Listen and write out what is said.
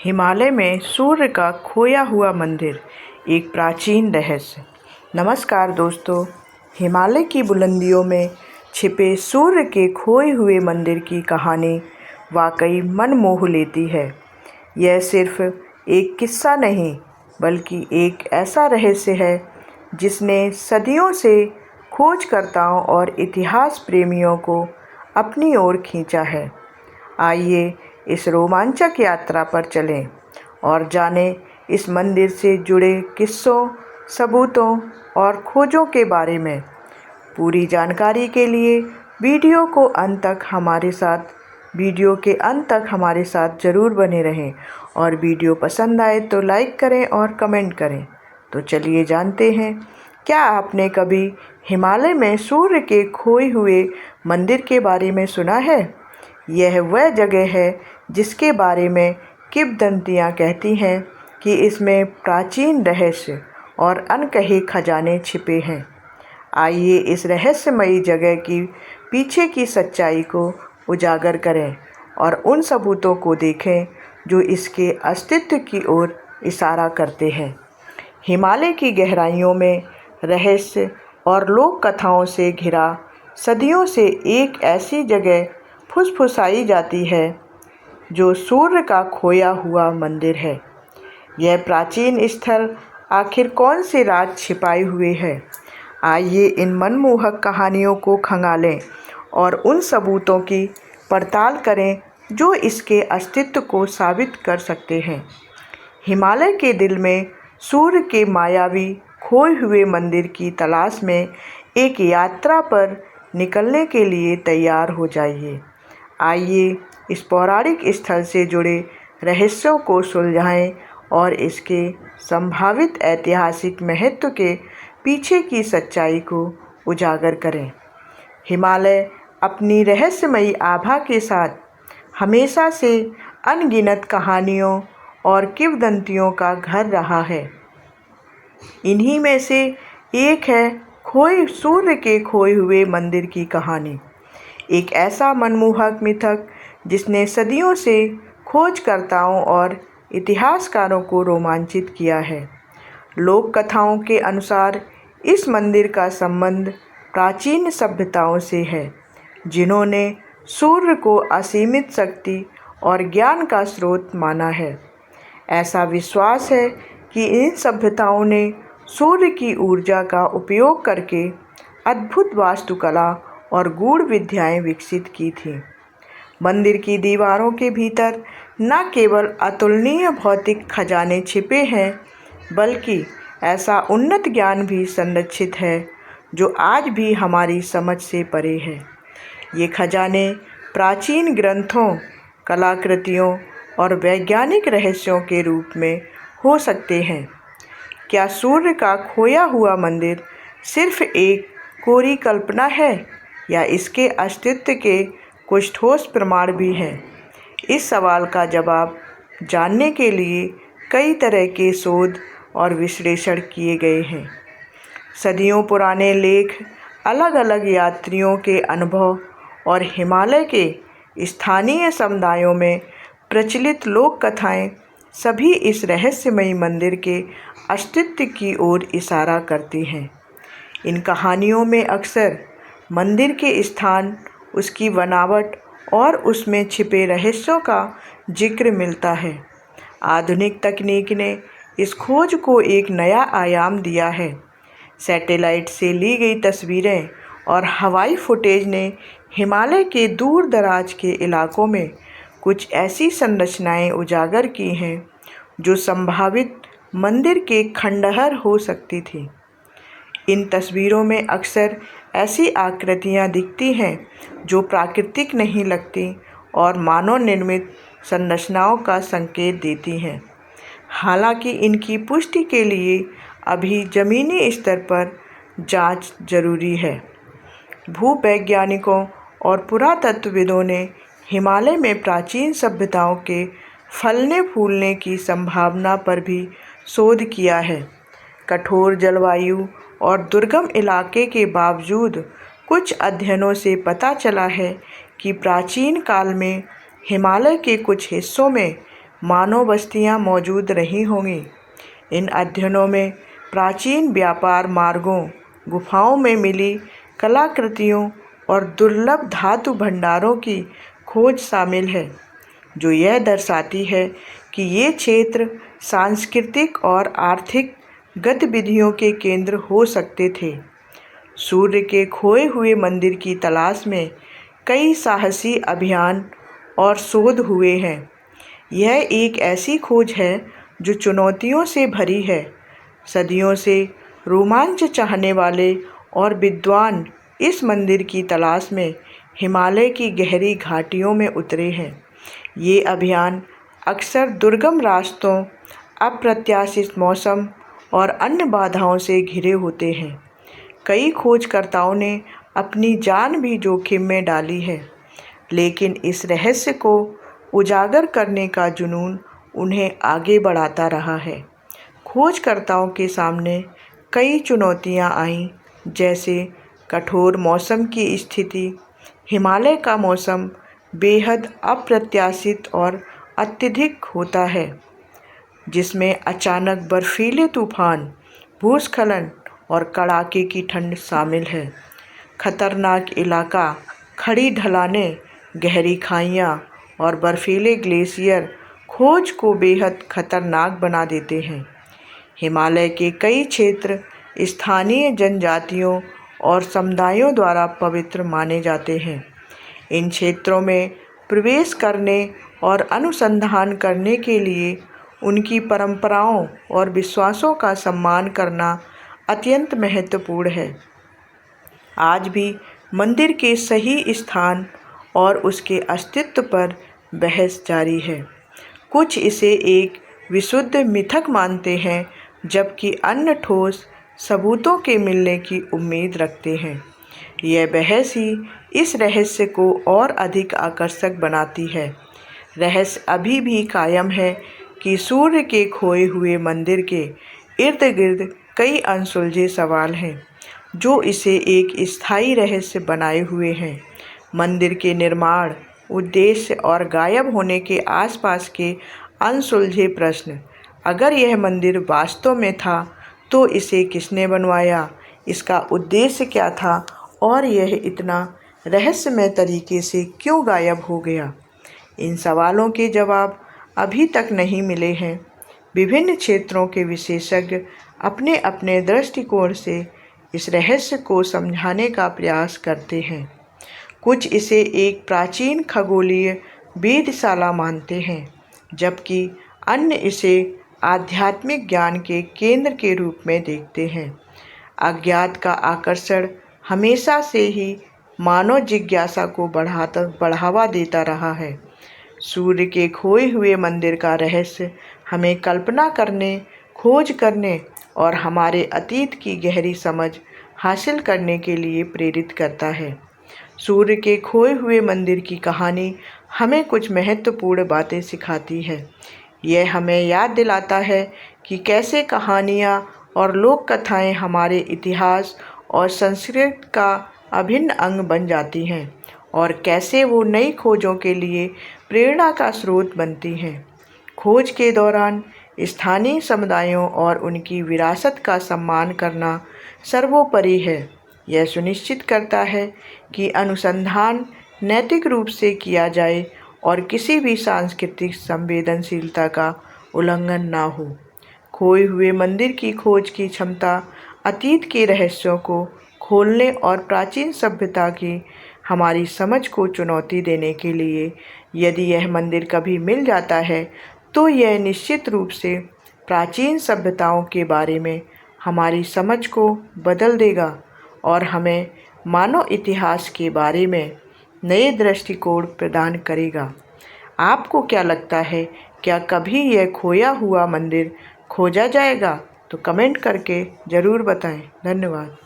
हिमालय में सूर्य का खोया हुआ मंदिर, एक प्राचीन रहस्य। नमस्कार दोस्तों, हिमालय की बुलंदियों में छिपे सूर्य के खोए हुए मंदिर की कहानी वाकई मन मोह लेती है। यह सिर्फ एक किस्सा नहीं, बल्कि एक ऐसा रहस्य है जिसने सदियों से खोजकर्ताओं और इतिहास प्रेमियों को अपनी ओर खींचा है। आइए इस रोमांचक यात्रा पर चलें और जानें इस मंदिर से जुड़े किस्सों, सबूतों और खोजों के बारे में। पूरी जानकारी के लिए वीडियो के अंत तक हमारे साथ ज़रूर बने रहें और वीडियो पसंद आए तो लाइक करें और कमेंट करें। तो चलिए जानते हैं, क्या आपने कभी हिमालय में सूर्य के खोए हुए मंदिर के बारे में सुना है? यह वह जगह है जिसके बारे में किंवदंतियाँ कहती हैं कि इसमें प्राचीन रहस्य और अनकहे खजाने छिपे हैं। आइए इस रहस्यमयी जगह की पीछे की सच्चाई को उजागर करें और उन सबूतों को देखें जो इसके अस्तित्व की ओर इशारा करते हैं। हिमालय की गहराइयों में रहस्य और लोक कथाओं से घिरा सदियों से एक ऐसी जगह फुसफुसाई जाती है जो सूर्य का खोया हुआ मंदिर है। यह प्राचीन स्थल आखिर कौन से राज छिपाए हुए है? आइए इन मनमोहक कहानियों को खंगालें और उन सबूतों की पड़ताल करें जो इसके अस्तित्व को साबित कर सकते हैं। हिमालय के दिल में सूर्य के मायावी खोए हुए मंदिर की तलाश में एक यात्रा पर निकलने के लिए तैयार हो जाइए। आइए इस पौराणिक स्थल से जुड़े रहस्यों को सुलझाएं और इसके संभावित ऐतिहासिक महत्व के पीछे की सच्चाई को उजागर करें। हिमालय अपनी रहस्यमयी आभा के साथ हमेशा से अनगिनत कहानियों और किंवदंतियों का घर रहा है। इन्हीं में से एक है सूर्य के खोए हुए मंदिर की कहानी। एक ऐसा मनमोहक मिथक जिसने सदियों से खोजकर्ताओं और इतिहासकारों को रोमांचित किया है। लोक कथाओं के अनुसार इस मंदिर का संबंध प्राचीन सभ्यताओं से है, जिन्होंने सूर्य को असीमित शक्ति और ज्ञान का स्रोत माना है। ऐसा विश्वास है कि इन सभ्यताओं ने सूर्य की ऊर्जा का उपयोग करके अद्भुत वास्तुकला और गूढ़ विद्याएं विकसित की थीं। मंदिर की दीवारों के भीतर न केवल अतुलनीय भौतिक खजाने छिपे हैं, बल्कि ऐसा उन्नत ज्ञान भी संरक्षित है जो आज भी हमारी समझ से परे है। ये खजाने प्राचीन ग्रंथों, कलाकृतियों और वैज्ञानिक रहस्यों के रूप में हो सकते हैं। क्या सूर्य का खोया हुआ मंदिर सिर्फ एक कोरी कल्पना है, या इसके अस्तित्व के कुछ ठोस प्रमाण भी हैं? इस सवाल का जवाब जानने के लिए कई तरह के शोध और विश्लेषण किए गए हैं। सदियों पुराने लेख, अलग अलग यात्रियों के अनुभव और हिमालय के स्थानीय समुदायों में प्रचलित लोक कथाएं सभी इस रहस्यमयी मंदिर के अस्तित्व की ओर इशारा करती हैं। इन कहानियों में अक्सर मंदिर के स्थान, उसकी बनावट और उसमें छिपे रहस्यों का जिक्र मिलता है। आधुनिक तकनीक ने इस खोज को एक नया आयाम दिया है। सैटेलाइट से ली गई तस्वीरें और हवाई फुटेज ने हिमालय के दूर दराज के इलाकों में कुछ ऐसी संरचनाएं उजागर की हैं जो संभावित मंदिर के खंडहर हो सकती थी। इन तस्वीरों में अक्सर ऐसी आकृतियां दिखती हैं जो प्राकृतिक नहीं लगती और मानव निर्मित संरचनाओं का संकेत देती हैं। हालांकि इनकी पुष्टि के लिए अभी ज़मीनी स्तर पर जांच जरूरी है। भूवैज्ञानिकों और पुरातत्वविदों ने हिमालय में प्राचीन सभ्यताओं के फलने फूलने की संभावना पर भी शोध किया है। कठोर जलवायु और दुर्गम इलाके के बावजूद कुछ अध्ययनों से पता चला है कि प्राचीन काल में हिमालय के कुछ हिस्सों में मानव बस्तियां मौजूद रही होंगी। इन अध्ययनों में प्राचीन व्यापार मार्गों, गुफाओं में मिली कलाकृतियों और दुर्लभ धातु भंडारों की खोज शामिल है, जो यह दर्शाती है कि ये क्षेत्र सांस्कृतिक और आर्थिक गतिविधियों के केंद्र हो सकते थे। सूर्य के खोए हुए मंदिर की तलाश में कई साहसी अभियान और शोध हुए हैं। यह एक ऐसी खोज है जो चुनौतियों से भरी है। सदियों से रोमांच चाहने वाले और विद्वान इस मंदिर की तलाश में हिमालय की गहरी घाटियों में उतरे हैं। ये अभियान अक्सर दुर्गम रास्तों, अप्रत्याशित मौसम और अन्य बाधाओं से घिरे होते हैं। कई खोजकर्ताओं ने अपनी जान भी जोखिम में डाली है, लेकिन इस रहस्य को उजागर करने का जुनून उन्हें आगे बढ़ाता रहा है। खोजकर्ताओं के सामने कई चुनौतियां आईं, जैसे कठोर मौसम की स्थिति। हिमालय का मौसम बेहद अप्रत्याशित और अत्यधिक होता है, जिसमें अचानक बर्फीले तूफान, भूस्खलन और कड़ाके की ठंड शामिल है। खतरनाक इलाका, खड़ी ढलानें, गहरी खाइयाँ और बर्फीले ग्लेशियर खोज को बेहद खतरनाक बना देते हैं। हिमालय के कई क्षेत्र स्थानीय जनजातियों और समुदायों द्वारा पवित्र माने जाते हैं। इन क्षेत्रों में प्रवेश करने और अनुसंधान करने के लिए उनकी परंपराओं और विश्वासों का सम्मान करना अत्यंत महत्वपूर्ण है। आज भी मंदिर के सही स्थान और उसके अस्तित्व पर बहस जारी है। कुछ इसे एक विशुद्ध मिथक मानते हैं, जबकि अन्य ठोस सबूतों के मिलने की उम्मीद रखते हैं। यह बहस ही इस रहस्य को और अधिक आकर्षक बनाती है। रहस्य अभी भी कायम है कि सूर्य के खोए हुए मंदिर के इर्द गिर्द कई अनसुलझे सवाल हैं, जो इसे एक स्थायी रहस्य बनाए हुए हैं। मंदिर के निर्माण, उद्देश्य और गायब होने के आसपास के अनसुलझे प्रश्न। अगर यह मंदिर वास्तव में था, तो इसे किसने बनवाया, इसका उद्देश्य क्या था और यह इतना रहस्यमय तरीके से क्यों गायब हो गया? इन सवालों के जवाब अभी तक नहीं मिले हैं। विभिन्न क्षेत्रों के विशेषज्ञ अपने अपने दृष्टिकोण से इस रहस्य को समझाने का प्रयास करते हैं। कुछ इसे एक प्राचीन खगोलीय वेधशाला मानते हैं, जबकि अन्य इसे आध्यात्मिक ज्ञान के केंद्र के रूप में देखते हैं। अज्ञात का आकर्षण हमेशा से ही मानव जिज्ञासा को बढ़ावा देता रहा है। सूर्य के खोए हुए मंदिर का रहस्य हमें कल्पना करने, खोज करने और हमारे अतीत की गहरी समझ हासिल करने के लिए प्रेरित करता है। सूर्य के खोए हुए मंदिर की कहानी हमें कुछ महत्वपूर्ण बातें सिखाती है। यह हमें याद दिलाता है कि कैसे कहानियाँ और लोक कथाएँ हमारे इतिहास और संस्कृति का अभिन्न अंग बन जाती हैं, और कैसे वो नई खोजों के लिए प्रेरणा का स्रोत बनती हैं। खोज के दौरान स्थानीय समुदायों और उनकी विरासत का सम्मान करना सर्वोपरि है। यह सुनिश्चित करता है कि अनुसंधान नैतिक रूप से किया जाए और किसी भी सांस्कृतिक संवेदनशीलता का उल्लंघन ना हो। खोए हुए मंदिर की खोज की क्षमता अतीत के रहस्यों को खोलने और प्राचीन सभ्यता की हमारी समझ को चुनौती देने के लिए, यदि यह मंदिर कभी मिल जाता है, तो यह निश्चित रूप से प्राचीन सभ्यताओं के बारे में हमारी समझ को बदल देगा और हमें मानव इतिहास के बारे में नए दृष्टिकोण प्रदान करेगा। आपको क्या लगता है, क्या कभी यह खोया हुआ मंदिर खोजा जाएगा? तो कमेंट करके ज़रूर बताएं। धन्यवाद।